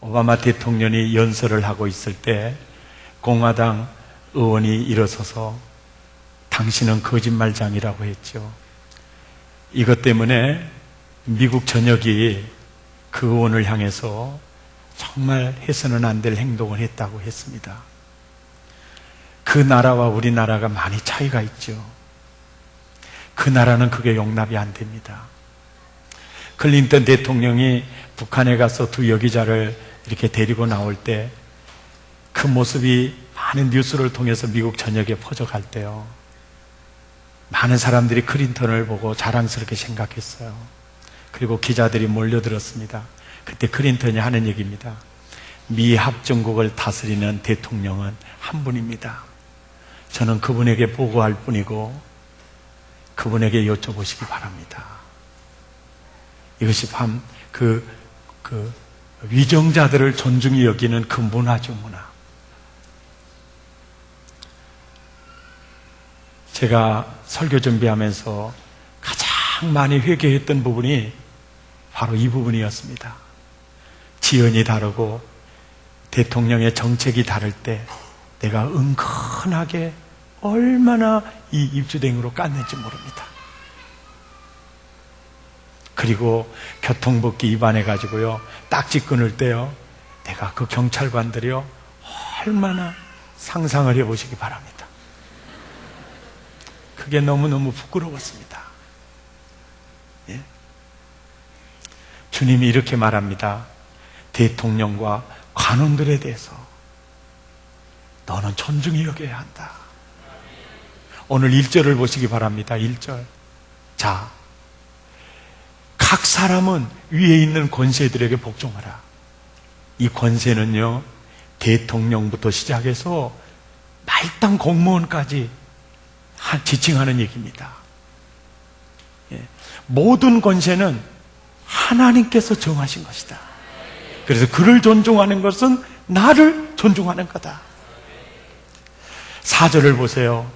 오바마 대통령이 연설을 하고 있을 때 공화당 의원이 일어서서 당신은 거짓말장이라고 했죠. 이것 때문에 미국 전역이 그 의원을 향해서 정말 해서는 안 될 행동을 했다고 했습니다. 그 나라와 우리나라가 많이 차이가 있죠. 그 나라는 그게 용납이 안 됩니다. 클린턴 대통령이 북한에 가서 두 여기자를 이렇게 데리고 나올 때 그 모습이 많은 뉴스를 통해서 미국 전역에 퍼져갈 때요, 많은 사람들이 클린턴을 보고 자랑스럽게 생각했어요. 그리고 기자들이 몰려들었습니다. 그때 클린턴이 하는 얘기입니다. 미 합중국을 다스리는 대통령은 한 분입니다. 저는 그분에게 보고할 뿐이고 그분에게 여쭤보시기 바랍니다. 이것이 위정자들을 존중히 여기는 그 문화죠, 문화. 제가 설교 준비하면서 가장 많이 회개했던 부분이 바로 이 부분이었습니다. 지연이 다르고 대통령의 정책이 다를 때 내가 은근하게 얼마나 이 입주댕으로 깠는지 모릅니다. 그리고 교통법규 위반해가지고요, 딱지 끊을 때요, 내가 그 경찰관들이요, 얼마나 상상을 해보시기 바랍니다. 그게 너무너무 부끄러웠습니다. 예? 주님이 이렇게 말합니다. 대통령과 관원들에 대해서 너는 존중히 여겨야 한다. 오늘 1절을 보시기 바랍니다. 1절. 자, 각 사람은 위에 있는 권세들에게 복종하라. 이 권세는요, 대통령부터 시작해서 말단 공무원까지 지칭하는 얘기입니다. 예. 모든 권세는 하나님께서 정하신 것이다. 그래서 그를 존중하는 것은 나를 존중하는 거다. 4절을 보세요.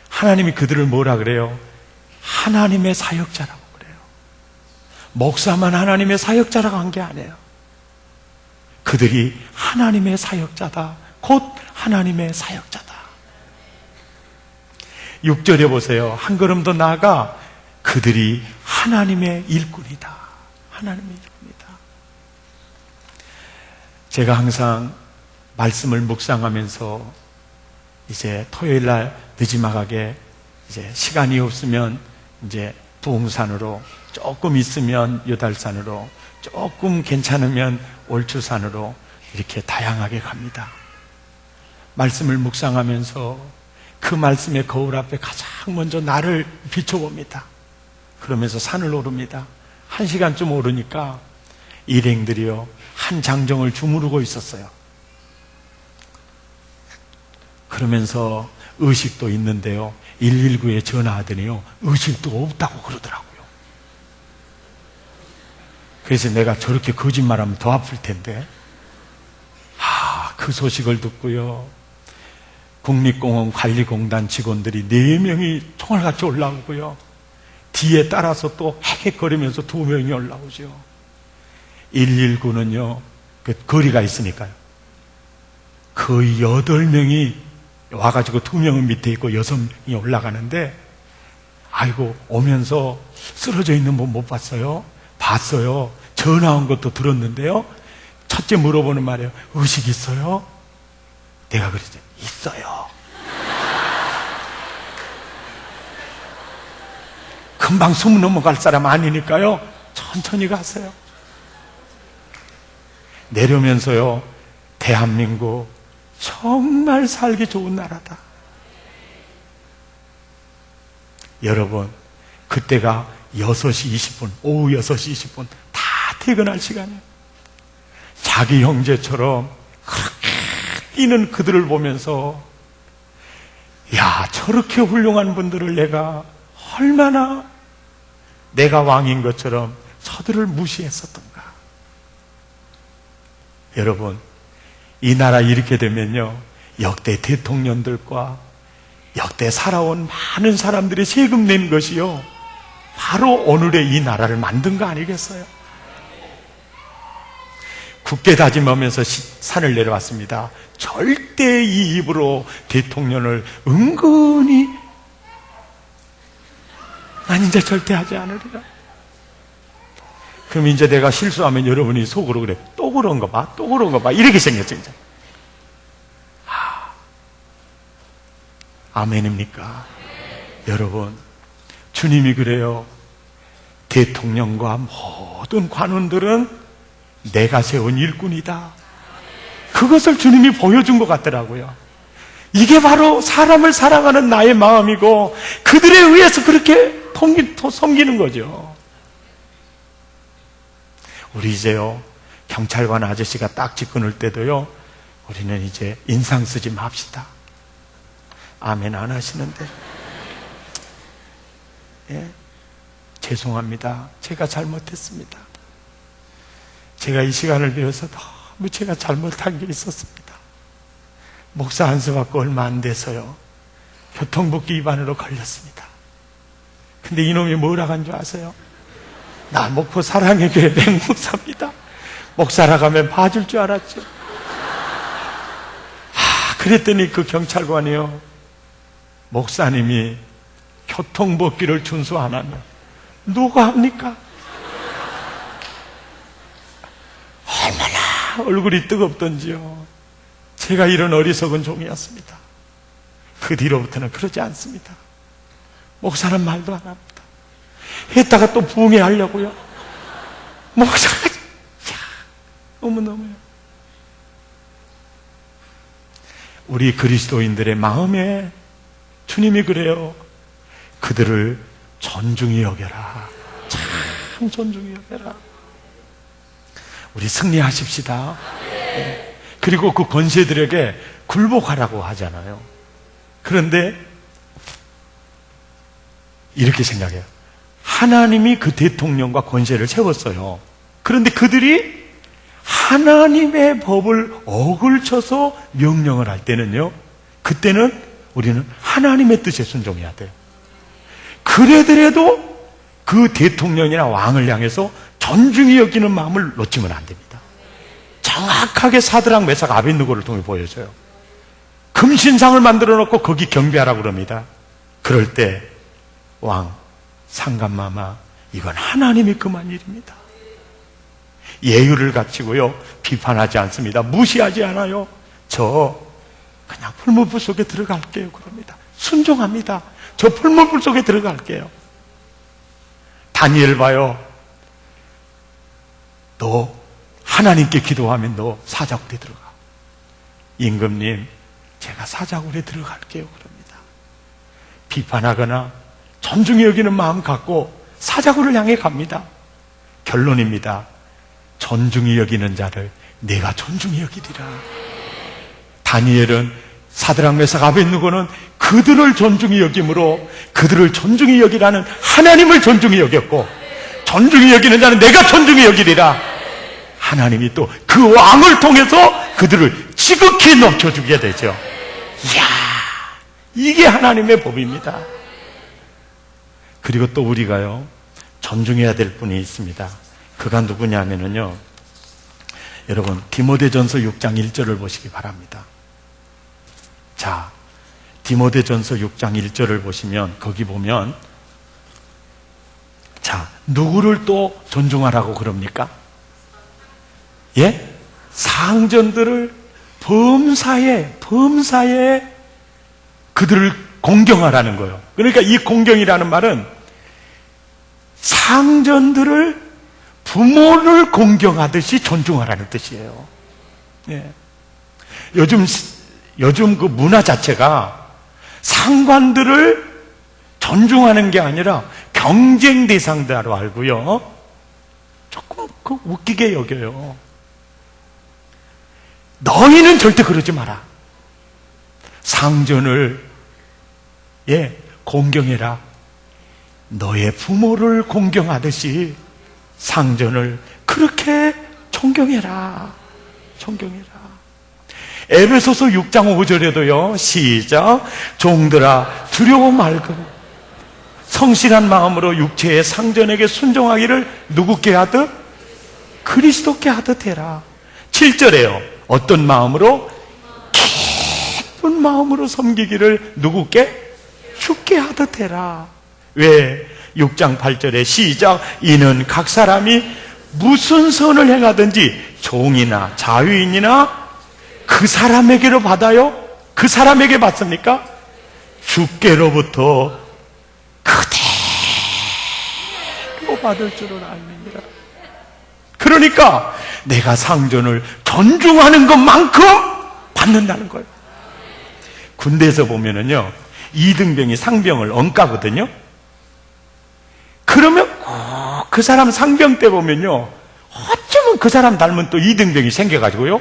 하나님이 그들을 뭐라 그래요? 하나님의 사역자라고 그래요. 목사만 하나님의 사역자라고 한 게 아니에요. 그들이 하나님의 사역자다. 곧 하나님의 사역자다. 6절에 보세요. 한 걸음 더 나아가 그들이 하나님의 일꾼이다. 하나님의 일꾼이다. 제가 항상 말씀을 묵상하면서 이제 토요일 날 늦지막하게 이제 시간이 없으면 이제 부흥산으로, 조금 있으면 여달산으로, 조금 괜찮으면 올추산으로 이렇게 다양하게 갑니다. 말씀을 묵상하면서 그 말씀의 거울 앞에 가장 먼저 나를 비춰봅니다. 그러면서 산을 오릅니다. 1시간쯤 오르니까 일행들이요, 한 장정을 주무르고 있었어요. 그러면서 의식도 있는데요, 119에 전화하더니요, 의식도 없다고 그러더라고요. 그래서 내가 저렇게 거짓말하면 더 아플 텐데, 그 소식을 듣고요, 국립공원 관리공단 직원들이 4명이 총알같이 올라오고요, 뒤에 따라서 또 헥헥거리면서 2명이 올라오죠. 119는요, 그 거리가 있으니까요, 거의 8명이 와가지고 2명은 밑에 있고 6명이 올라가는데, 아이고, 오면서 쓰러져 있는 분 못 봤어요? 봤어요. 전화 온 것도 들었는데요, 첫째 물어보는 말이에요. 의식 있어요? 내가 그랬죠. 있어요. 금방 숨 넘어갈 사람 아니니까요, 천천히 가세요. 내려오면서요, 대한민국 정말 살기 좋은 나라다. 여러분, 그때가 6시 20분, 오후 6시 20분 다 퇴근할 시간이에요. 자기 형제처럼 그렇게 뛰는 그들을 보면서, 야, 저렇게 훌륭한 분들을 내가 얼마나 내가 왕인 것처럼 저들을 무시했었던가. 여러분, 이 나라 이렇게 되면요, 역대 대통령들과 역대 살아온 많은 사람들이 세금 낸 것이요, 바로 오늘의 이 나라를 만든 거 아니겠어요? 굳게 다짐하면서 산을 내려왔습니다. 절대 이 입으로 대통령을 은근히 난 이제 절대 하지 않으리라. 그럼 이제 내가 실수하면 여러분이 속으로 그래, 또 그런 거 봐, 또 그런 거 봐, 이렇게 생겼죠 이제. 아멘입니까? 여러분, 주님이 그래요. 대통령과 모든 관원들은 내가 세운 일꾼이다. 그것을 주님이 보여준 것 같더라고요. 이게 바로 사람을 사랑하는 나의 마음이고 그들에 의해서 그렇게 섬기는 거죠. 우리 이제요, 경찰관 아저씨가 딱지 끊을 때도요, 우리는 이제 인상 쓰지 맙시다. 아멘 안 하시는데. 예, 죄송합니다. 제가 잘못했습니다. 제가 이 시간을 빌어서 너무 제가 잘못한 게 있었습니다. 목사 안수 받고 얼마 안 돼서요, 교통법규 위반으로 걸렸습니다. 근데 이놈이 뭐라고 한 줄 아세요? 나 목포 사랑의 교회 맹목사입니다. 목사라고 하면 봐줄 줄 알았죠. 그랬더니 그 경찰관이요, 목사님이 교통법규를 준수 안 하면 누가 합니까? 얼마나 얼굴이 뜨겁던지요. 제가 이런 어리석은 종이었습니다. 그 뒤로부터는 그러지 않습니다. 목사는 말도 안 합니다. 했다가 또 부응해하려고요. 목사가 너무너무요. 우리 그리스도인들의 마음에 주님이 그래요. 그들을 존중히 여겨라. 참 존중히 여겨라. 우리 승리하십시다. 네. 그리고 그 권세들에게 굴복하라고 하잖아요. 그런데 이렇게 생각해요. 하나님이 그 대통령과 권세를 세웠어요. 그런데 그들이 하나님의 법을 억을 쳐서 명령을 할 때는요, 그때는 우리는 하나님의 뜻에 순종해야 돼요. 그래더라도 그 대통령이나 왕을 향해서 존중히 여기는 마음을 놓치면 안 됩니다. 정확하게 사드락 메삭 아벳느고를 통해 보여줘요. 금신상을 만들어 놓고 거기 경배하라고 그럽니다. 그럴 때 왕, 상감마마, 이건 하나님이 금한 일입니다. 예의를 갖추고요, 비판하지 않습니다. 무시하지 않아요. 저 그냥 풀무불 속에 들어갈게요 그럽니다. 순종합니다. 저 풀무불 속에 들어갈게요. 다니엘 봐요. 너 하나님께 기도하면 너 사자굴에 들어가. 임금님, 제가 사자굴에 들어갈게요 그럽니다. 비판하거나 존중히 여기는 마음 갖고 사자굴을 향해 갑니다. 결론입니다. 존중히 여기는 자를 내가 존중히 여기리라. 다니엘은 사드락 메삭 아벳느고는 그들을 존중히 여김으로 그들을 존중히 여기라는 하나님을 존중히 여겼고, 존중히 여기는 자는 내가 존중히 여기리라. 하나님이 또 그 왕을 통해서 그들을 지극히 높여주게 되죠. 이야, 이게 하나님의 법입니다. 그리고 또 우리가요, 존중해야 될 분이 있습니다. 그가 누구냐면요, 여러분 디모데전서 6장 1절을 보시기 바랍니다. 자, 디모데전서 6장 1절을 보시면 거기 보면, 자, 누구를 또 존중하라고 그럽니까? 예? 상전들을 범사에 그들을 공경하라는 거예요. 그러니까 이 공경이라는 말은 상전들을 부모를 공경하듯이 존중하라는 뜻이에요. 예. 요즘 그 문화 자체가 상관들을 존중하는 게 아니라 경쟁 대상자로 알고요, 조금 웃기게 여겨요. 너희는 절대 그러지 마라. 상전을 공경해라. 너의 부모를 공경하듯이 상전을 그렇게 존경해라. 존경해라. 에베소서 6장 5절에도요, 시작. 종들아, 두려워 말고 성실한 마음으로 육체의 상전에게 순종하기를 누구께 하듯? 그리스도께 하듯 해라. 7절에요. 어떤 마음으로? 기쁜 마음으로 섬기기를 누구께? 주께 하듯 해라. 왜? 6장 8절에 시작. 이는 각 사람이 무슨 선을 행하든지 종이나 자유인이나 그 사람에게로 받아요? 그 사람에게 받습니까? 주께로부터 그대로 받을 줄은 압니다. 그러니까 내가 상전을 존중하는 것만큼 받는다는 거예요. 군대에서 보면은요, 이등병이 상병을 엉까거든요. 그러면 꼭 그 사람 상병 때 보면요, 어쩌면 그 사람 닮은 또 이등병이 생겨가지고요,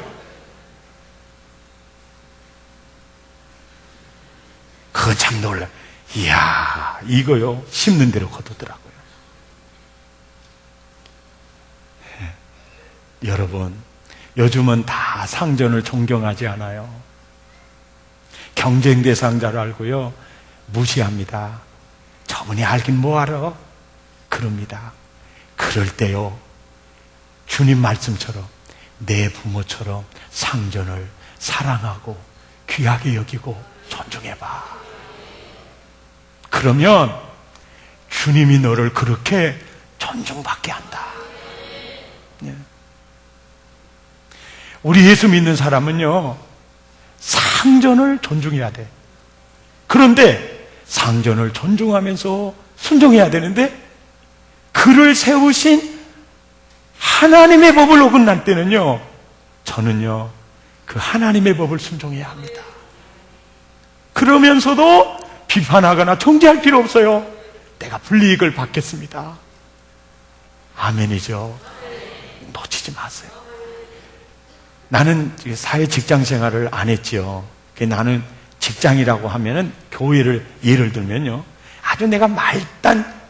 그건 참 놀라. 이야, 이거요, 심는 대로 거두더라고요. 여러분, 요즘은 다 상전을 존경하지 않아요. 경쟁 대상자로 알고요, 무시합니다. 저분이 알긴 뭐하러? 그럽니다. 그럴 때요, 주님 말씀처럼 내 부모처럼 상전을 사랑하고 귀하게 여기고 존중해봐. 그러면 주님이 너를 그렇게 존중받게 한다. 예. 우리 예수 믿는 사람은요, 상전을 존중해야 돼. 그런데 상전을 존중하면서 순종해야 되는데, 그를 세우신 하나님의 법을 어긋날 때는요, 저는요, 그 하나님의 법을 순종해야 합니다. 그러면서도 비판하거나 정죄할 필요 없어요. 내가 불이익을 받겠습니다. 아멘이죠. 놓치지 마세요. 나는 사회 직장 생활을 안 했지요. 나는 직장이라고 하면은 교회를 예를 들면요, 아주 내가 말단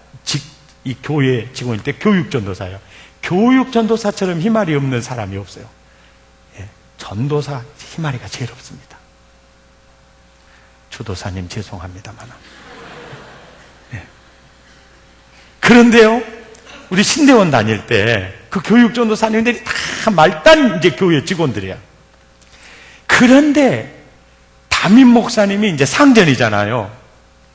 이 교회 직원일 때 교육전도사예요. 교육전도사처럼 희말이 없는 사람이 없어요. 예, 전도사 희말이가 제일 없습니다. 주도사님 죄송합니다만. 예. 그런데요, 우리 신대원 다닐 때 그 교육전도사님들이 다 말단 이제 교회 직원들이야. 그런데 담임 목사님이 이제 상전이잖아요.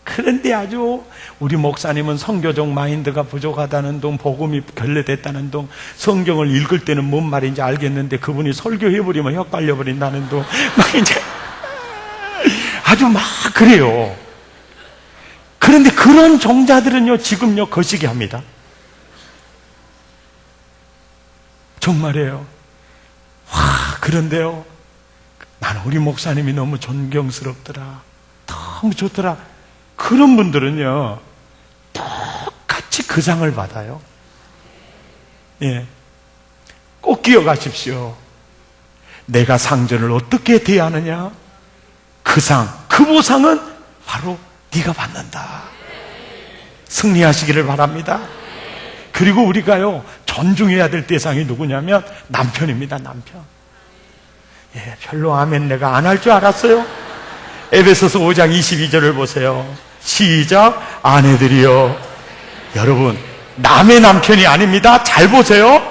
그런데 아주 우리 목사님은 선교적 마인드가 부족하다는 둥, 복음이 결례됐다는 둥, 성경을 읽을 때는 뭔 말인지 알겠는데 그분이 설교해버리면 헷갈려버린다는 둥, 막 이제 아주 막 그래요. 그런데 그런 종자들은요, 지금요, 거시기 합니다. 정말이에요. 와, 그런데요, 나는 우리 목사님이 너무 존경스럽더라. 너무 좋더라. 그런 분들은요, 똑같이 그 상을 받아요. 예. 꼭 기억하십시오. 내가 상전을 어떻게 대하느냐? 그 상, 그 보상은 바로 네가 받는다. 승리하시기를 바랍니다. 그리고 우리가요, 존중해야 될 대상이 누구냐면 남편입니다. 남편. 예, 별로 아멘 내가 안 할 줄 알았어요. 에베소서 5장 22절을 보세요. 시작. 아내들이여. 여러분, 남의 남편이 아닙니다. 잘 보세요.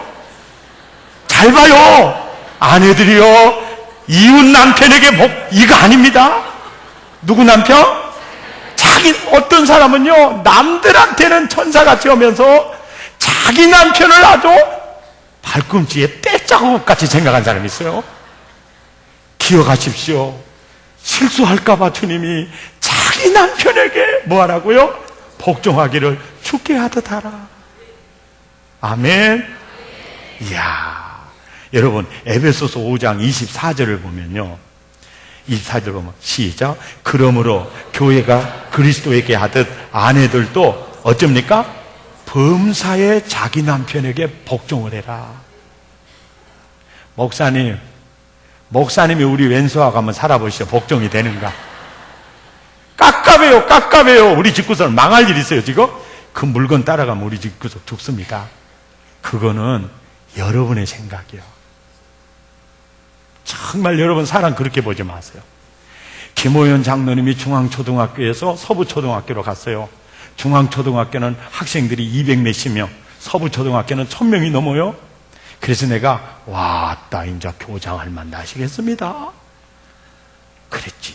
잘 봐요. 아내들이여, 이웃 남편에게 이거 아닙니다. 누구 남편? 어떤 사람은요, 남들한테는 천사같이 오면서 자기 남편을 아주 발꿈치에 떼자국같이 생각한 사람이 있어요. 기억하십시오. 실수할까봐 주님이 자기 남편에게 뭐 하라고요? 복종하기를 주께 하듯 하라. 아멘. 이야, 여러분, 에베소서 5장 24절을 보면요, 24절 보면 시작. 그러므로 교회가 그리스도에게 하듯 아내들도 어쩝니까? 범사에 자기 남편에게 복종을 해라. 목사님이 우리 왼수하고 한번 살아보시죠. 복종이 되는가? 깝깝해요. 우리 집구석은 망할 일 있어요, 지금? 그 물건 따라가면 우리 집구석 죽습니다. 그거는 여러분의 생각이요. 정말 여러분 사람 그렇게 보지 마세요. 김호연 장로님이 중앙초등학교에서 서부초등학교로 갔어요. 중앙초등학교는 학생들이 200 몇십 명, 서부초등학교는 1000명이 넘어요. 그래서 내가 왔다 이제 교장할 만 나시겠습니다 그랬지.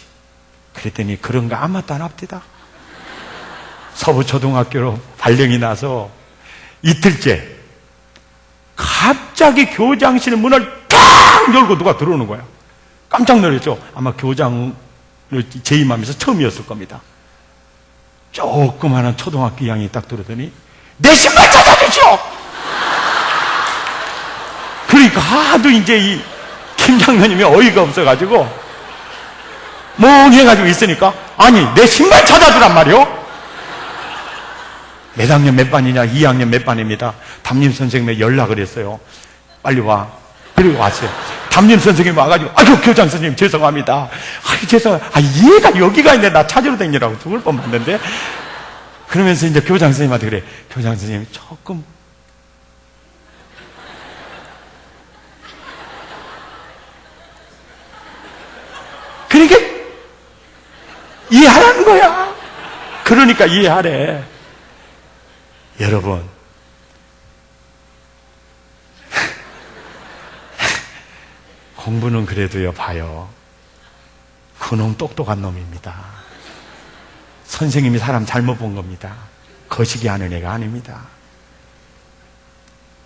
그랬더니 그런 거 아무것도 안 합디다. 서부초등학교로 발령이 나서 이틀째 갑자기 교장실 문을 딱 열고 누가 들어오는 거야. 깜짝 놀랐죠. 아마 교장을 재임하면서 처음이었을 겁니다. 조그마한 초등학교 2학년이 딱 들어오더니 내 신발 찾아주시오! 그러니까 하도 이제 이 김장로님이 어이가 없어가지고 멍해가지고 있으니까 아니 내 신발 찾아주란 말이오. 몇 학년 몇 반이냐? 2학년 몇 반입니다. 담임 선생님에 연락을 했어요. 빨리 와. 그리고 왔어요. 담임 선생님이 와가지고 아이고 교장 선생님 죄송합니다. 아이 죄송합니다. 얘가 여기가 있는데 나 찾으러 다니라고 죽을 뻔했는데. 그러면서 이제 교장 선생님한테 그래. 교장 선생님 조금 그러니까 이해하라는 거야. 그러니까 이해하래. 여러분 공부는 그래도요 봐요. 그놈 똑똑한 놈입니다. 선생님이 사람 잘못 본 겁니다. 거시기 하는 애가 아닙니다.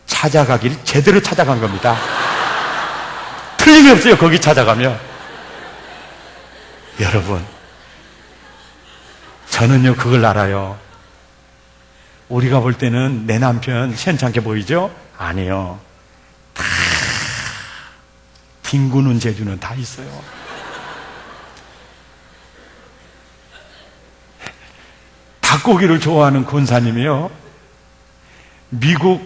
찾아가길 제대로 찾아간 겁니다. 틀림이 없어요. 거기 찾아가면. 여러분 저는요 그걸 알아요. 우리가 볼 때는 내 남편 시원찮게 보이죠? 아니요. 다 뒹구는 재주는 다 있어요. 닭고기를 좋아하는 권사님이요 미국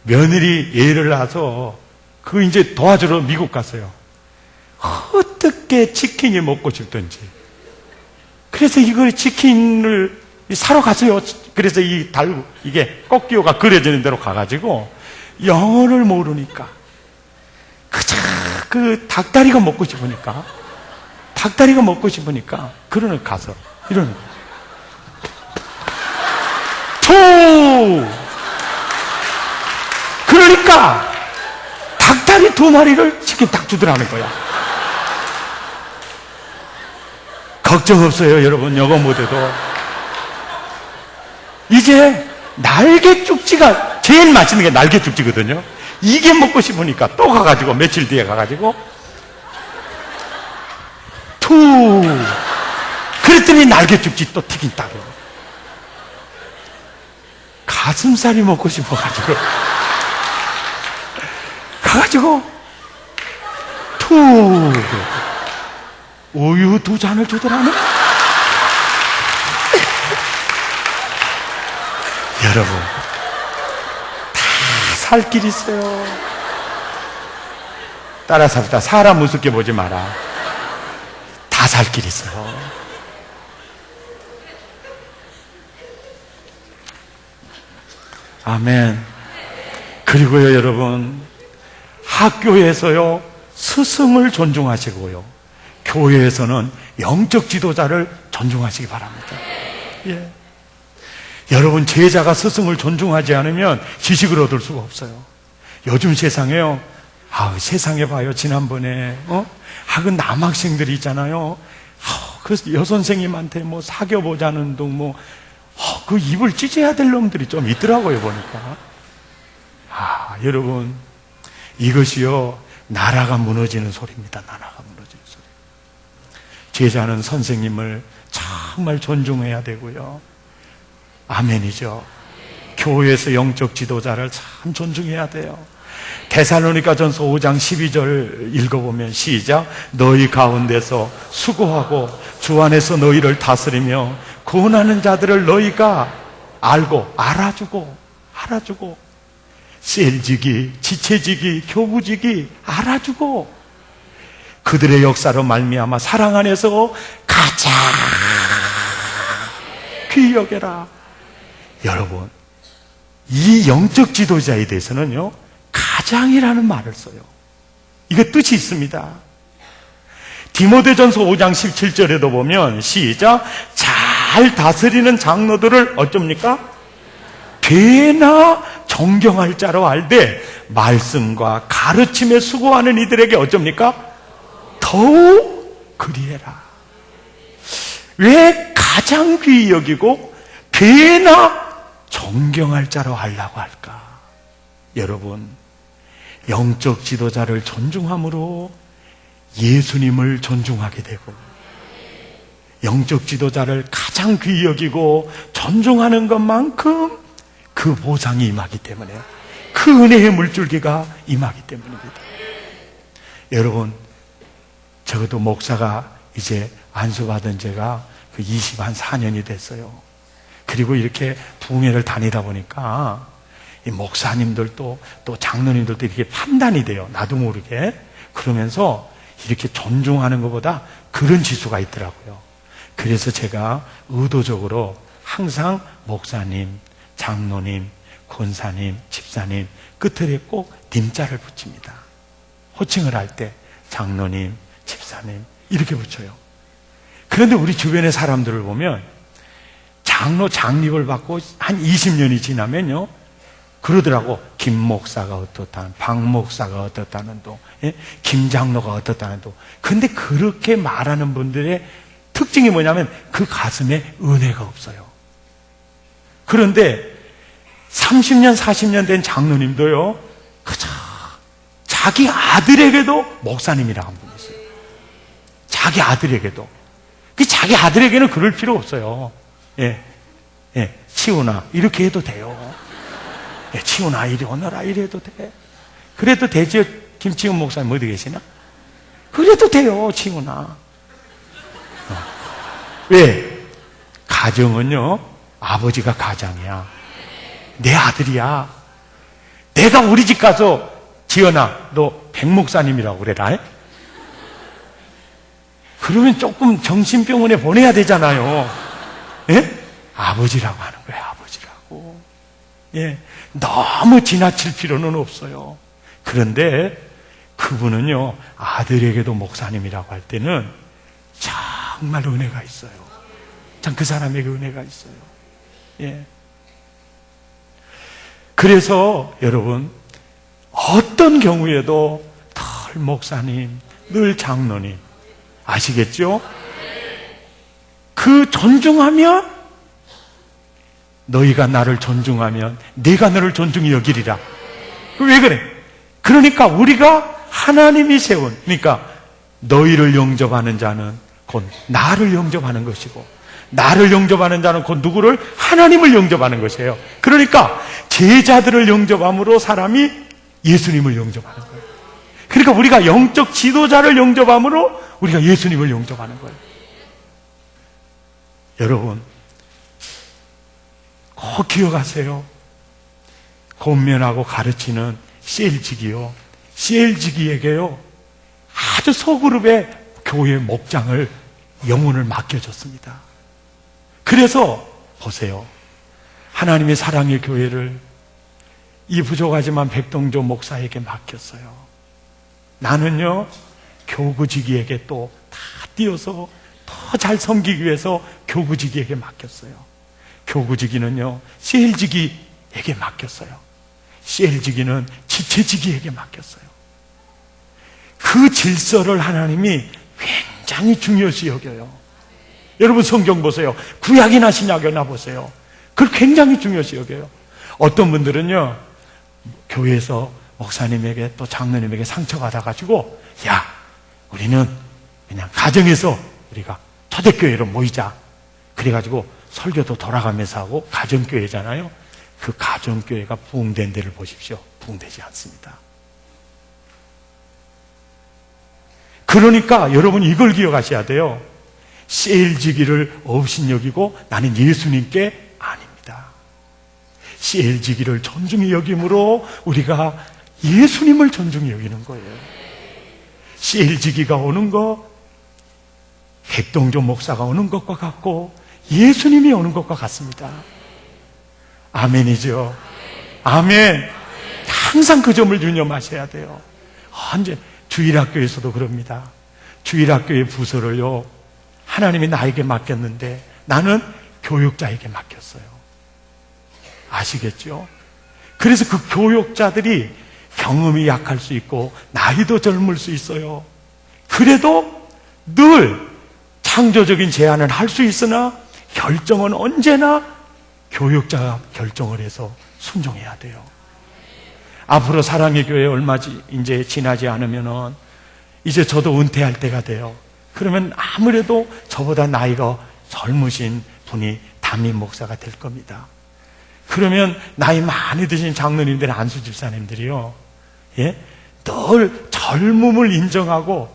며느리 애를 낳아서 그 이제 도와주러 미국 갔어요. 어떻게 치킨이 먹고 싶던지. 그래서 이걸 치킨을 사러 갔어요. 그래서 이게 꼭지호가 그려지는 대로 가가지고 영어를 모르니까 그저 그 닭다리가 먹고 싶으니까 그러는 가서 이러는 거예요. 투 그러니까 닭다리 2마리를 치킨 딱 주더라는 거야. 걱정 없어요 여러분. 영어 못해도 이제 날개죽지가 제일 맛있는 게 날개죽지거든요. 이게 먹고 싶으니까 또 가가지고 며칠 뒤에 가가지고 투 그랬더니 날개죽지 또 튀긴다고. 가슴살이 먹고 싶어가지고 가가지고 투 우유 2잔을 주더라는. 여러분 다 살 길 있어요. 따라서 합시다. 사람 우습게 보지 마라. 다 살 길 있어요. 아멘. 그리고요 여러분 학교에서요 스승을 존중하시고요 교회에서는 영적 지도자를 존중하시기 바랍니다. 예. 여러분 제자가 스승을 존중하지 않으면 지식을 얻을 수가 없어요. 요즘 세상에요. 세상에 봐요. 지난번에 그 남학생들이 있잖아요. 그 여선생님한테 뭐 사귀어보자는 둥 그 입을 찢어야 될 놈들이 좀 있더라고요 보니까. 여러분 이것이요 나라가 무너지는 소리입니다. 나라가 무너지는 소리. 제자는 선생님을 정말 존중해야 되고요. 아멘이죠. 교회에서 영적 지도자를 참 존중해야 돼요. 데살로니가전서 5장 12절 읽어보면 시작. 너희 가운데서 수고하고 주 안에서 너희를 다스리며 구원하는 자들을 너희가 알고 알아주고 셀지기, 지체지기, 교부지기 알아주고 그들의 역사로 말미암아 사랑 안에서 가장 귀히 여겨라. 여러분 이 영적 지도자에 대해서는요 가장이라는 말을 써요. 이거 뜻이 있습니다. 디모데전서 5장 17절에도 보면 시작. 잘 다스리는 장로들을 어쩝니까? 되나 존경할 자로 알되 말씀과 가르침에 수고하는 이들에게 어쩝니까? 더욱 그리해라. 왜 가장 귀히 여기고 꽤나 존경할 자로 하려고 할까? 여러분, 영적 지도자를 존중함으로 예수님을 존중하게 되고, 영적 지도자를 가장 귀히 여기고 존중하는 것만큼 그 보상이 임하기 때문에, 그 은혜의 물줄기가 임하기 때문입니다. 여러분, 적어도 목사가 이제 안수받은 지가 그 24년이 됐어요. 그리고 이렇게 부흥회를 다니다 보니까 이 목사님들도 또 장로님들도 이렇게 판단이 돼요. 나도 모르게. 그러면서 이렇게 존중하는 것보다 그런 지수가 있더라고요. 그래서 제가 의도적으로 항상 목사님, 장로님, 권사님, 집사님 끝에 꼭 님자를 붙입니다. 호칭을 할 때 장로님, 집사님 이렇게 붙여요. 그런데 우리 주변의 사람들을 보면 장로 장립을 받고 한 20년이 지나면요, 그러더라고. 김 목사가 어떻다는, 박 목사가 어떻다는 도, 김 장로가 어떻다는 도. 근데 그렇게 말하는 분들의 특징이 뭐냐면 그 가슴에 은혜가 없어요. 그런데 30년, 40년 된 장로님도요, 그저 자기 아들에게도 목사님이라고 한 분이 있어요. 자기 아들에게도. 그 자기 아들에게는 그럴 필요 없어요. 치우나 이렇게 해도 돼요. 치우나 이리 오너라 이래도 돼. 그래도 되죠. 김치훈 목사님 어디 계시나? 그래도 돼요. 치우나. 왜? 가정은요, 아버지가 가장이야. 내 아들이야. 내가 우리 집 가서 지연아 너 백 목사님이라고 그래라. 그러면 조금 정신병원에 보내야 되잖아요. 아버지라고 하는 거예요. 아버지라고. 너무 지나칠 필요는 없어요. 그런데 그분은요, 아들에게도 목사님이라고 할 때는 정말 은혜가 있어요. 참 그 사람에게 은혜가 있어요. 그래서 여러분, 어떤 경우에도 늘 목사님, 늘 장로님, 아시겠죠? 그 존중하면, 너희가 나를 존중하면 내가 너를 존중히 여기리라. 왜 그래? 그러니까 우리가 하나님이 세운, 그러니까 너희를 영접하는 자는 곧 나를 영접하는 것이고, 나를 영접하는 자는 곧 누구를? 하나님을 영접하는 것이에요. 그러니까 제자들을 영접함으로 사람이 예수님을 영접하는 거예요. 그러니까 우리가 영적 지도자를 영접함으로 우리가 예수님을 영접하는 거예요. 여러분, 꼭 기억하세요. 권면하고 가르치는 CL직이요, CL직이에게요 아주 소그룹의 교회 목장을, 영혼을 맡겨줬습니다. 그래서 보세요. 하나님의 사랑의 교회를 이 부족하지만 백동조 목사에게 맡겼어요. 나는요, 교구지기에게 또 다 띄어서 더 잘 섬기기 위해서 교구지기에게 맡겼어요. 교구지기는요, CL지기에게 맡겼어요. CL지기는 지체지기에게 맡겼어요. 그 질서를 하나님이 굉장히 중요시 여겨요. 여러분 성경 보세요. 구약이나 신약이나 보세요. 그걸 굉장히 중요시 여겨요. 어떤 분들은요, 교회에서 목사님에게 또 장로님에게 상처받아가지고, 야, 우리는 그냥 가정에서 우리가 초대교회로 모이자. 그래가지고 설교도 돌아가면서 하고, 가정교회잖아요. 그 가정교회가 부흥된 데를 보십시오. 부흥되지 않습니다. 그러니까 여러분 이걸 기억하셔야 돼요. CL지기를 업신여기고 나는 예수님께 아닙니다. CL지기를 존중히 여김으로 우리가 예수님을 존중히 여기는 거예요. CL지기가 오는 것, 백동조 목사가 오는 것과 같고 예수님이 오는 것과 같습니다. 아멘이죠. 아멘. 항상 그 점을 유념하셔야 돼요. 언제 주일학교에서도 그럽니다. 주일학교의 부서를요, 하나님이 나에게 맡겼는데 나는 교육자에게 맡겼어요. 아시겠죠? 그래서 그 교육자들이 경험이 약할 수 있고 나이도 젊을 수 있어요. 그래도 늘 창조적인 제안을 할 수 있으나 결정은 언제나 교육자가 결정을 해서 순종해야 돼요. 앞으로 사랑의 교회 얼마 이제 지나지 않으면은 이제 저도 은퇴할 때가 돼요. 그러면 아무래도 저보다 나이가 젊으신 분이 담임 목사가 될 겁니다. 그러면 나이 많이 드신 장로님들, 안수 집사님들이요, 예? 늘 젊음을 인정하고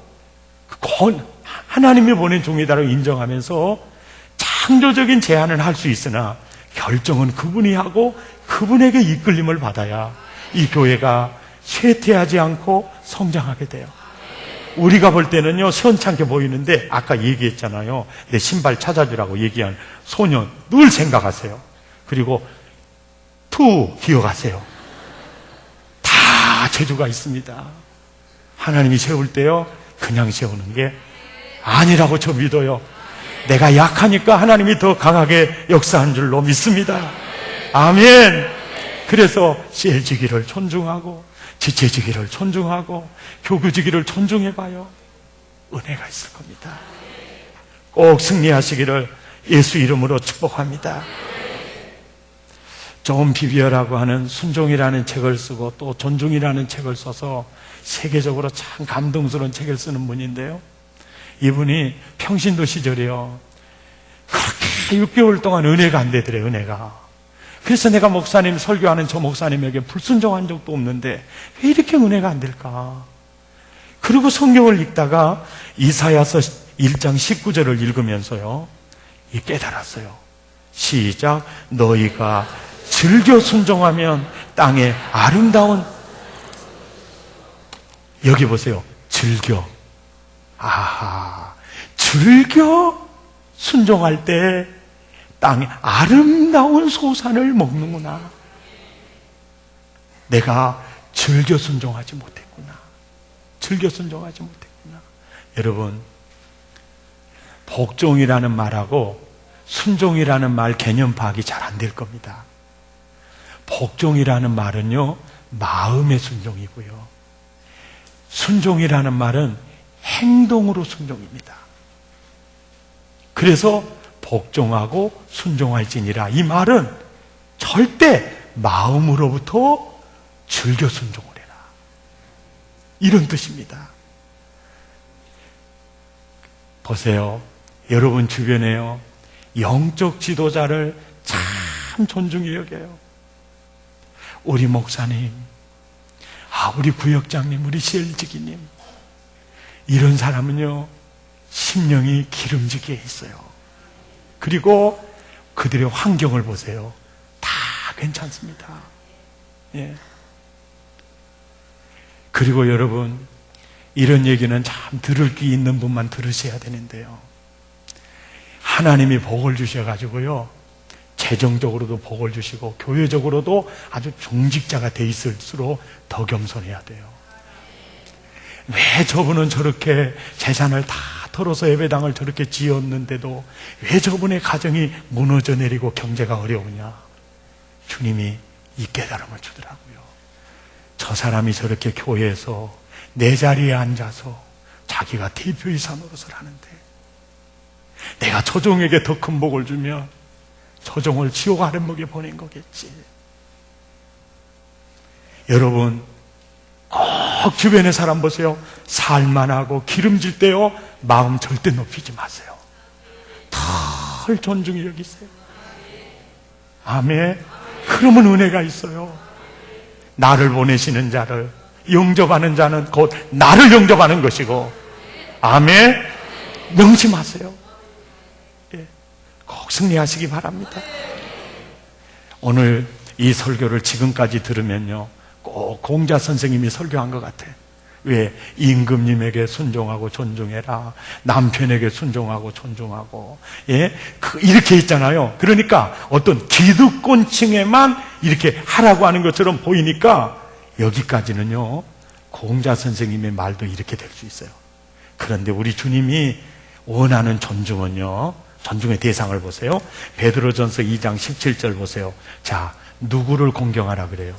하나님이 보낸 종이다라고 인정하면서 창조적인 제안을 할 수 있으나 결정은 그분이 하고 그분에게 이끌림을 받아야 이 교회가 쇠퇴하지 않고 성장하게 돼요. 우리가 볼 때는요, 시원찮게 보이는데 아까 얘기했잖아요. 내 신발 찾아주라고 얘기한 소년 늘 생각하세요. 그리고 기억하세요. 다 재주가 있습니다. 하나님이 세울 때요, 그냥 세우는 게 아니라고 저 믿어요. 내가 약하니까 하나님이 더 강하게 역사한 줄로 믿습니다. 아멘. 그래서 셀지기를 존중하고 지체지기를 존중하고 교구지기를 존중해봐요. 은혜가 있을 겁니다. 꼭 승리하시기를 예수 이름으로 축복합니다. 존 비비어라고 하는 순종이라는 책을 쓰고 또 존중이라는 책을 써서 세계적으로 참 감동스러운 책을 쓰는 분인데요, 이분이 평신도 시절이요, 그렇게 6개월 동안 은혜가 안 되더래요. 은혜가. 그래서 내가 목사님 설교하는 저 목사님에게 불순종한 적도 없는데 왜 이렇게 은혜가 안 될까? 그리고 성경을 읽다가 이사야서 1장 19절을 읽으면서요, 깨달았어요. 시작. 너희가 즐겨 순종하면 땅에 아름다운, 여기 보세요. 즐겨. 아하, 즐겨 순종할 때 땅에 아름다운 소산을 먹는구나. 내가 즐겨 순종하지 못했구나. 즐겨 순종하지 못했구나. 여러분, 복종이라는 말하고 순종이라는 말 개념 파악이 잘 안 될 겁니다. 복종이라는 말은요, 마음의 순종이고요, 순종이라는 말은 행동으로 순종입니다. 그래서 복종하고 순종할지니라, 이 말은 절대 마음으로부터 즐겨 순종을 해라, 이런 뜻입니다. 보세요. 여러분 주변에요, 영적 지도자를 참 존중히 여겨요. 우리 목사님, 우리 구역장님, 우리 시엘지기님, 이런 사람은요, 심령이 기름지게 있어요. 그리고 그들의 환경을 보세요. 다 괜찮습니다. 예. 그리고 여러분, 이런 얘기는 참 들을 귀 있는 분만 들으셔야 되는데요, 하나님이 복을 주셔가지고요, 재정적으로도 복을 주시고 교회적으로도 아주 중직자가 돼 있을수록 더 겸손해야 돼요. 왜 저분은 저렇게 재산을 다 털어서 예배당을 저렇게 지었는데도 왜 저분의 가정이 무너져 내리고 경제가 어려우냐? 주님이 이 깨달음을 주더라고요. 저 사람이 저렇게 교회에서 내 자리에 앉아서 자기가 대표이사 노릇을 하는데 내가 저 종에게 더 큰 복을 주면 저 종을 지옥 아랫목에 보낸 거겠지. 여러분, 꼭 주변의 사람 보세요. 살만하고 기름질 때요, 마음 절대 높이지 마세요. 덜 존중히 여기세요. 아멘. 그러면 은혜가 있어요. 나를 보내시는 자를 영접하는 자는 곧 나를 영접하는 것이고, 아멘. 명심하세요. 꼭 승리하시기 바랍니다. 오늘 이 설교를 지금까지 들으면요, 꼭 공자 선생님이 설교한 것 같아. 왜? 임금님에게 순종하고 존중해라, 남편에게 순종하고 존중하고, 예? 이렇게 있잖아요. 그러니까 어떤 기득권층에만 이렇게 하라고 하는 것처럼 보이니까 여기까지는요, 공자 선생님의 말도 이렇게 될 수 있어요. 그런데 우리 주님이 원하는 존중은요, 존중의 대상을 보세요. 베드로전서 2장 17절 보세요. 자, 누구를 공경하라 그래요?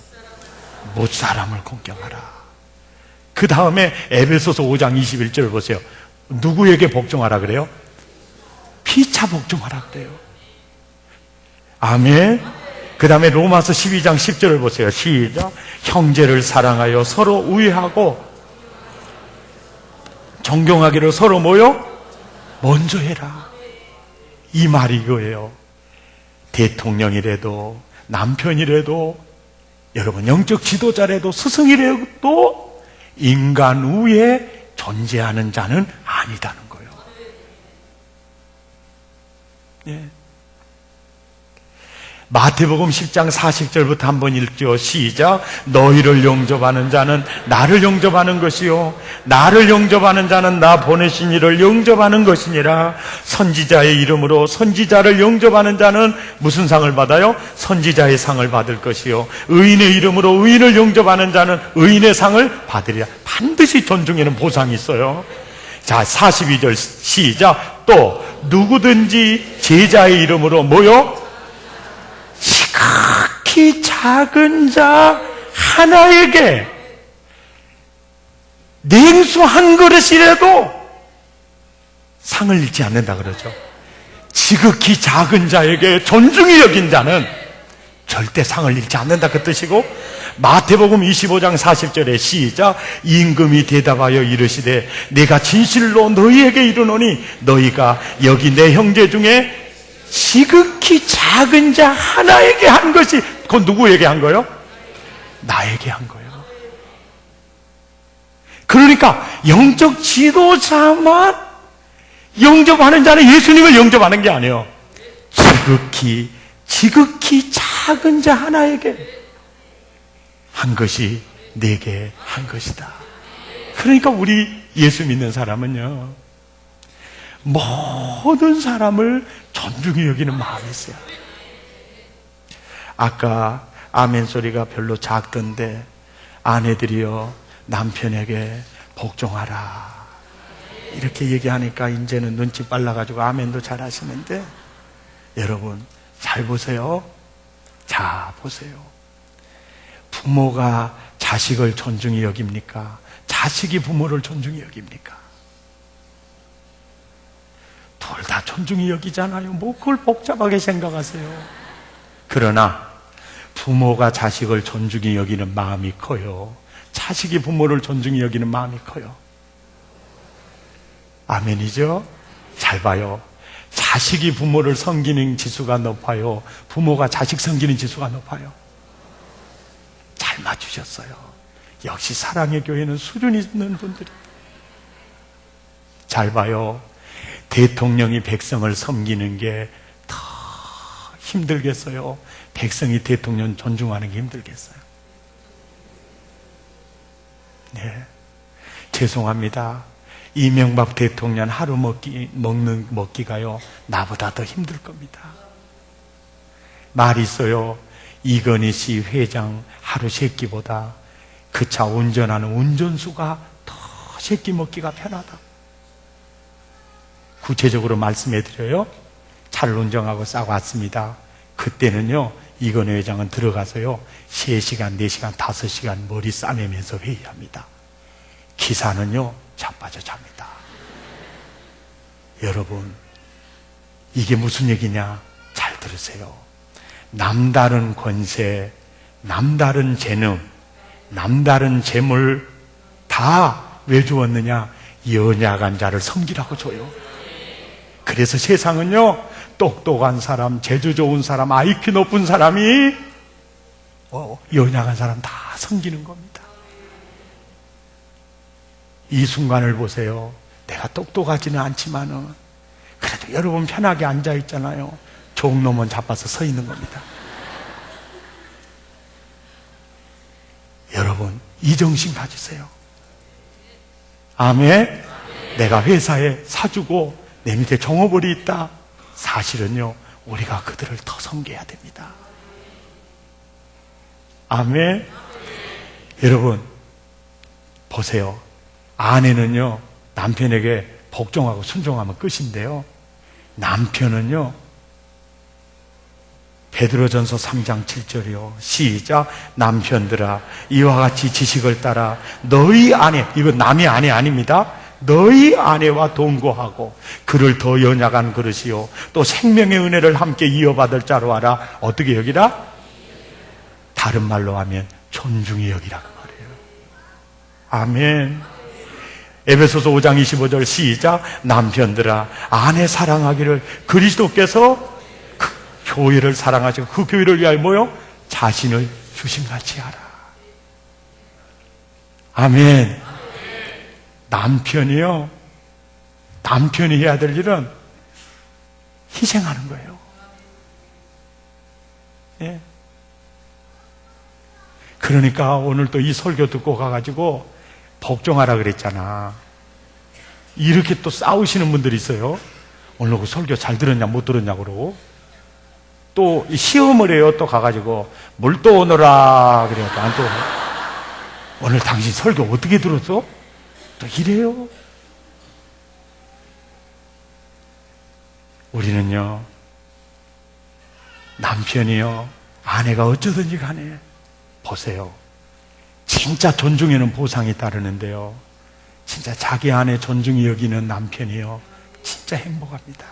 못사람을 공경하라. 그 다음에 에베소서 5장 21절 보세요. 누구에게 복종하라 그래요? 피차 복종하라 그래요. 아멘. 그 다음에 로마서 12장 10절을 보세요. 시작. 형제를 사랑하여 서로 우애하고 존경하기를 서로 뭐요? 먼저 해라. 이 말이 이거예요. 대통령이라도 남편이라도 여러분 영적 지도자라도 스승이라도 인간 위에 존재하는 자는 아니다는 거예요. 예. 마태복음 10장 40절부터 한번 읽죠. 시작. 너희를 영접하는 자는 나를 영접하는 것이요 나를 영접하는 자는 나 보내신 이를 영접하는 것이니라. 선지자의 이름으로 선지자를 영접하는 자는 무슨 상을 받아요? 선지자의 상을 받을 것이요 의인의 이름으로 의인을 영접하는 자는 의인의 상을 받으리라. 반드시 존중에는 보상이 있어요. 자, 42절 시작. 또 누구든지 제자의 이름으로 뭐요? 지극히 작은 자 하나에게 냉수 한 그릇이라도 상을 잃지 않는다 그러죠. 지극히 작은 자에게 존중이 여긴 자는 절대 상을 잃지 않는다 그 뜻이고, 마태복음 25장 40절에 시작. 임금이 대답하여 이르시되 내가 진실로 너희에게 이르노니 너희가 여기 내 형제 중에 지극히 작은 자 하나에게 한 것이, 그건 누구에게 한 거예요? 나에게 한 거예요. 그러니까 영적 지도자만 영접하는 자는 예수님을 영접하는 게 아니에요. 지극히 작은 자 하나에게 한 것이 내게 한 것이다. 그러니까 우리 예수 믿는 사람은요, 모든 사람을 존중히 여기는 마음이 있어요. 아까 아멘 소리가 별로 작던데 아내들이요 남편에게 복종하라 이렇게 얘기하니까 이제는 눈치 빨라가지고 아멘도 잘 하시는데, 여러분 잘 보세요. 자 보세요. 부모가 자식을 존중히 여깁니까? 자식이 부모를 존중히 여깁니까? 둘 다 존중히 여기잖아요. 뭐 그걸 복잡하게 생각하세요. 그러나 부모가 자식을 존중히 여기는 마음이 커요. 자식이 부모를 존중히 여기는 마음이 커요. 아멘이죠? 잘 봐요. 자식이 부모를 섬기는 지수가 높아요? 부모가 자식 섬기는 지수가 높아요? 잘 맞추셨어요. 역시 사랑의 교회는 수준 있는 분들이. 잘 봐요. 대통령이 백성을 섬기는 게 더 힘들겠어요? 백성이 대통령 존중하는 게 힘들겠어요? 네, 죄송합니다. 이명박 대통령 하루 먹기가요 나보다 더 힘들 겁니다. 말 있어요. 이건희 씨 회장 하루 세끼보다 그 차 운전하는 운전수가 더 세끼 먹기가 편하다. 구체적으로 말씀해 드려요. 차를 운전하고 싸고 왔습니다. 그때는요 이건희 회장은 들어가서요 3시간, 4시간, 5시간 머리 싸매면서 회의합니다. 기사는요 자빠져 잡니다. 여러분 이게 무슨 얘기냐? 잘 들으세요. 남다른 권세, 남다른 재능, 남다른 재물 다 왜 주었느냐? 연약한 자를 섬기라고 줘요. 그래서 세상은요 똑똑한 사람, 재주 좋은 사람, IQ 높은 사람이 연약한 사람 다 섬기는 겁니다. 이 순간을 보세요. 내가 똑똑하지는 않지만은 그래도 여러분 편하게 앉아 있잖아요. 종놈은 자빠서 서 있는 겁니다. 여러분 이 정신 가지세요. 아멘. 내가 회사에 사주고 내 밑에 종업원이 있다. 사실은요 우리가 그들을 더 섬겨야 됩니다. 아멘. 여러분 보세요. 아내는요 남편에게 복종하고 순종하면 끝인데요, 남편은요 베드로전서 3장 7절이요. 시작. 남편들아, 이와 같이 지식을 따라 너희 아내, 이거 남의 아내 아닙니다. 너희 아내와 동거하고 그를 더 연약한 그릇이요 또 생명의 은혜를 함께 이어받을 자로 알아. 어떻게 여기라? 다른 말로 하면 존중히 여기라 그 말이에요. 아멘. 에베소서 5장 25절 시작. 남편들아, 아내 사랑하기를 그리스도께서 그 교회를 사랑하시고 그 교회를 위하여 뭐요? 자신을 주심같이 하라. 아멘. 남편이 해야 될 일은 희생하는 거예요. 예. 그러니까 오늘 또 이 설교 듣고 가가지고 복종하라 그랬잖아. 이렇게 또 싸우시는 분들이 있어요. 오늘 그 설교 잘 들었냐 못 들었냐 그러고 또 시험을 해요. 또 가가지고 물도 오너라 그러니까 안 또 오늘 당신 설교 어떻게 들었어? 또 이래요. 우리는요, 남편이요, 아내가 어쩌든지 간에 보세요. 진짜 존중에는 보상이 따르는데요, 진짜 자기 아내 존중히 여기는 남편이요, 진짜 행복합니다.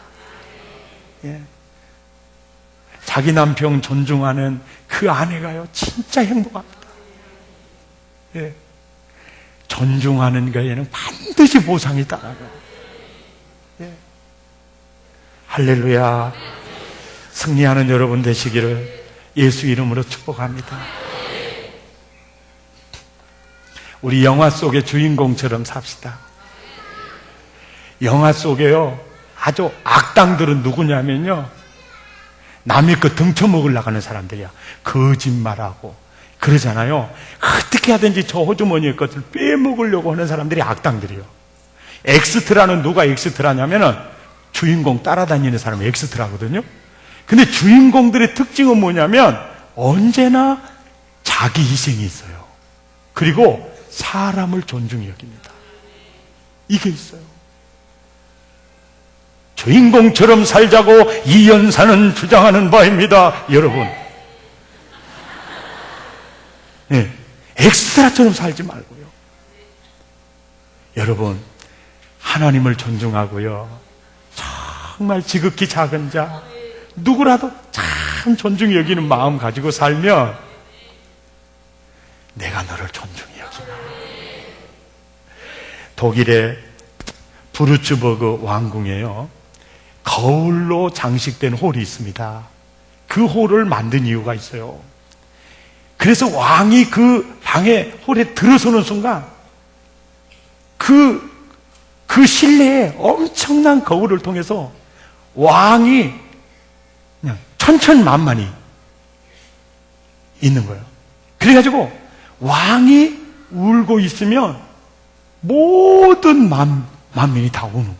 예. 자기 남편 존중하는 그 아내가요, 진짜 행복합니다. 예. 존중하는 거에는 반드시 보상이 따라요. 예. 할렐루야. 승리하는 여러분 되시기를 예수 이름으로 축복합니다. 우리 영화 속의 주인공처럼 삽시다. 영화 속에요, 아주 악당들은 누구냐면요, 남의 거 등쳐먹으려고 하는 사람들이야. 거짓말하고 그러잖아요. 어떻게 하든지 저 호주머니의 것을 빼먹으려고 하는 사람들이 악당들이에요. 엑스트라는 누가 엑스트라냐면은 주인공 따라다니는 사람이 엑스트라거든요. 근데 주인공들의 특징은 뭐냐면 언제나 자기 희생이 있어요. 그리고 사람을 존중히 여깁니다. 이게 있어요. 주인공처럼 살자고 이 연사는 주장하는 바입니다, 여러분. 네, 엑스트라처럼 살지 말고요. 여러분, 하나님을 존중하고요, 정말 지극히 작은 자, 누구라도 참 존중히 여기는 마음 가지고 살면 내가 너를 존중히 여기마. 독일의 브루츠버그 왕궁에요, 거울로 장식된 홀이 있습니다. 그 홀을 만든 이유가 있어요. 그래서 왕이 그 방에 홀에 들어서는 순간 그 실내에 엄청난 거울을 통해서 왕이 그냥 천천만만히 있는 거예요. 그래가지고 왕이 울고 있으면 모든 만민이 다 우는 거예요.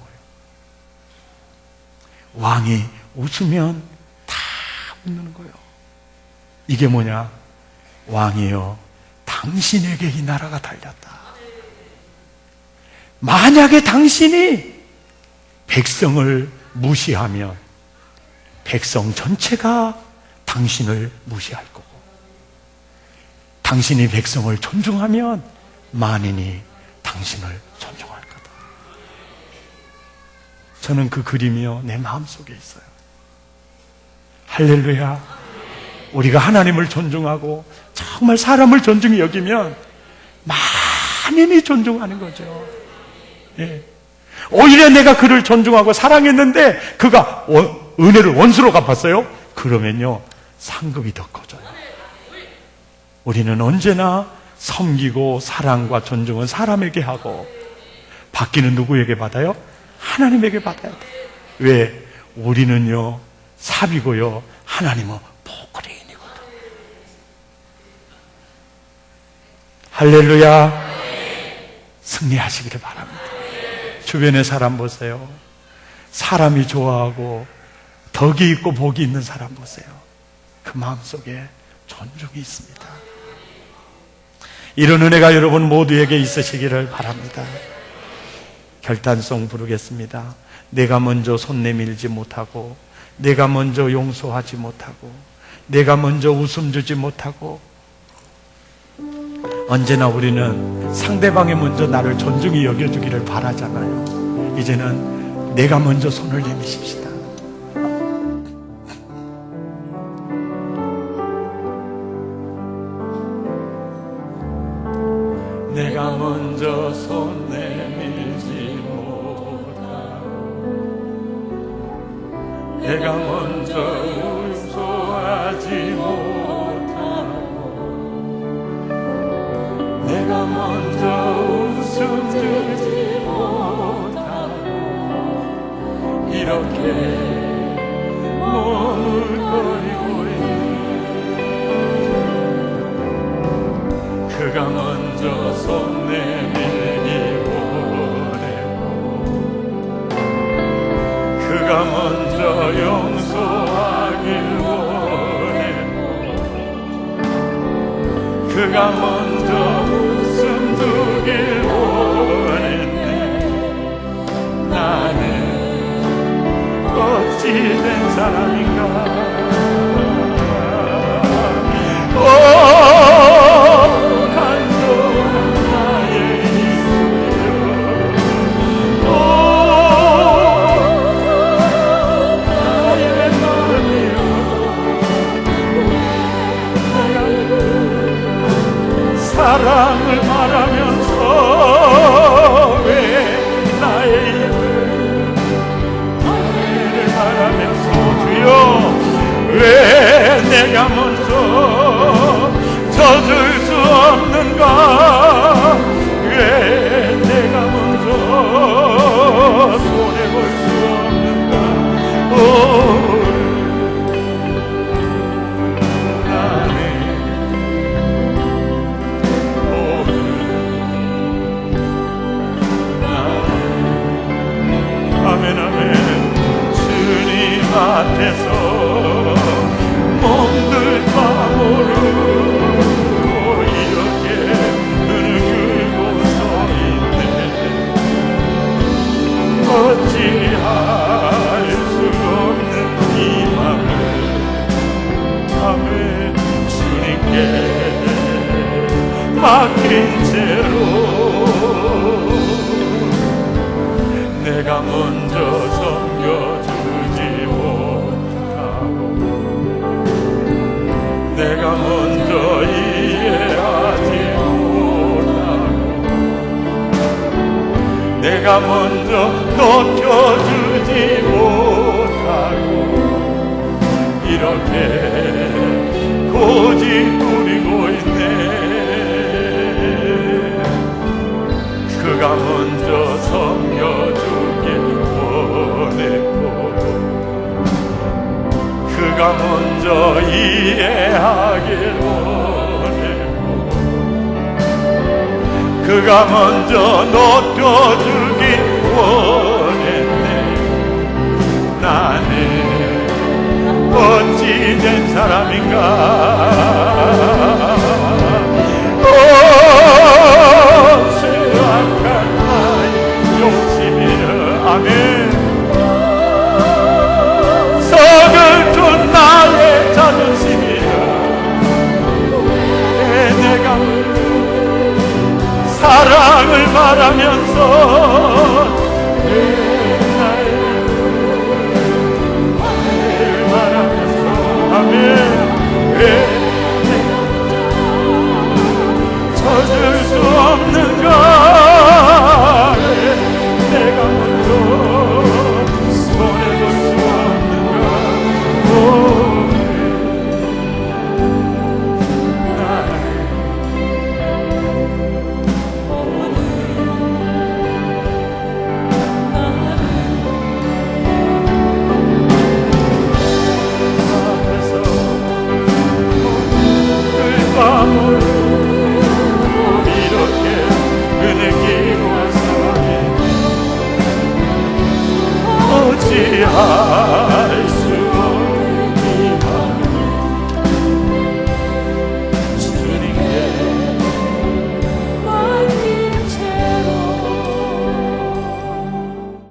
왕이 웃으면 다 웃는 거예요. 이게 뭐냐? 왕이여, 당신에게 이 나라가 달렸다. 만약에 당신이 백성을 무시하면 백성 전체가 당신을 무시할 거고, 당신이 백성을 존중하면 만인이 당신을 존중할 거다. 저는 그 그림이요, 내 마음속에 있어요. 할렐루야. 우리가 하나님을 존중하고 정말 사람을 존중히 여기면 만인이 존중하는 거죠. 예. 오히려 내가 그를 존중하고 사랑했는데 그가 은혜를 원수로 갚았어요? 그러면요, 상급이 더 커져요. 우리는 언제나 섬기고 사랑과 존중은 사람에게 하고 받기는 누구에게 받아요? 하나님에게 받아야 돼요. 왜? 우리는요, 삽이고요, 하나님은 포크레인이거든. 할렐루야. 승리하시기를 바랍니다. 주변의 사람 보세요. 사람이 좋아하고 덕이 있고 복이 있는 사람 보세요. 그 마음속에 존중이 있습니다. 이런 은혜가 여러분 모두에게 있으시기를 바랍니다. 결단송 부르겠습니다. 내가 먼저 손 내밀지 못하고, 내가 먼저 용서하지 못하고, 내가 먼저 웃음 주지 못하고 언제나 우리는 상대방이 먼저 나를 존중히 여겨주기를 바라잖아요. 이제는 내가 먼저 손을 내미십시다. 내가 먼저 손 내밀지 못하고 내가 먼저 용서하지 못하고 내가 먼저 웃음 주지 못하고 이렇게 머물거리고 있네. 그가 먼저 손 내밀기 원했고 그가 먼저 용서하길 원했고 그가 먼저 웃음 주길 원했네. 나는 어찌 된 사람인가. 사랑을 말하면서 왜 나의 입을 은혜를 말하면서 주여 왜 내가 먼저 젖을 수 없는가. 왜 내가 먼저 손해볼 수 없는가. 주님 앞에서 몸둘 바모르고 이렇게 흐르고 서 있네. 어찌할 수 없는 이 맘을 밤에 주님께 맡긴 채로 내가 먼저 섬겨주지 못하고 내가 먼저 이해하지 못하고 내가 먼저 높여주지 못하고 이렇게 고집 부리고 있네. 그가 먼저 섬겨주길 원했고 그가 먼저 이해하길 원했고 그가 먼저 높여주길 원했네. 나는 어찌 된 사람인가. 아멘. 서글픈 나의 자존심이여 내가 사랑을 말하면서